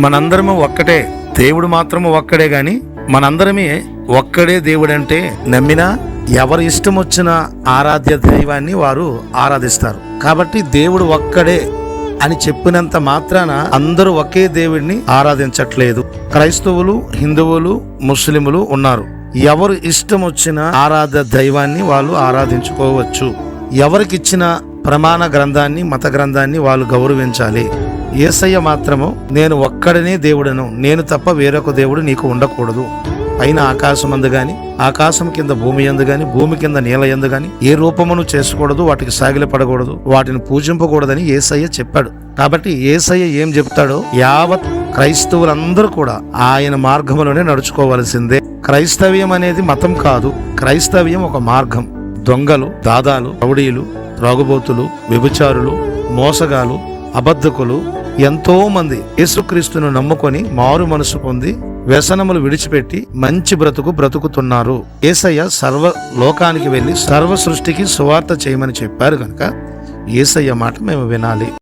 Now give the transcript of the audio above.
మనందరము ఒక్కటే, దేవుడు మాత్రము ఒక్కడే గాని మనందరమే ఒక్కడే దేవుడంటే నమ్మినా ఎవరి ఇష్టం వచ్చిన ఆరాధ్య దైవాన్ని వారు ఆరాధిస్తారు. కాబట్టి దేవుడు ఒక్కడే అని చెప్పినంత మాత్రాన అందరూ ఒకే దేవుడిని ఆరాధించట్లేదు. క్రైస్తవులు, హిందువులు, ముస్లిములు ఉన్నారు. ఎవరు ఇష్టం వచ్చిన ఆరాధ్య దైవాన్ని వాళ్ళు ఆరాధించుకోవచ్చు. ఎవరికిచ్చిన ప్రమాణ గ్రంథాన్ని, మత గ్రంథాన్ని వాళ్ళు గౌరవించాలి. యేసయ్య మాత్రము నేను ఒక్కడనే దేవుడను, నేను తప్ప వేరొక దేవుడు నీకు ఉండకూడదు. పైన ఆకాశం అందు గాని, ఆకాశం కింద భూమి యందు గాని, భూమి కింద నీళ్ళ యందు గాని ఏ రూపమును చేసుకోకూడదు, వాటికి సాగిలపడకూడదు, వాటిని పూజింపకూడదని యేసయ్య చెప్పాడు. కాబట్టి యేసయ్య ఏం చెప్తాడో యావత్ క్రైస్తవులందరూ కూడా ఆయన మార్గంలోనే నడుచుకోవలసిందే. క్రైస్తవ్యం అనేది మతం కాదు, క్రైస్తవ్యం ఒక మార్గం. దొంగలు, దాదాలు, రౌడీలు, త్రాగుబోతులు, వ్యభిచారులు, మోసగాలు, అబద్ధకులు ఎంతో మంది యేసుక్రీస్తును నమ్ముకొని మారు మనసు పొంది వ్యసనములు విడిచిపెట్టి మంచి బ్రతుకుతున్నారు. యేసయ్య సర్వ లోకానికి వెళ్లి సర్వ సృష్టికి సువార్త చేయమని చెప్పారు కనుక యేసయ్య మాట మేము వినాలి.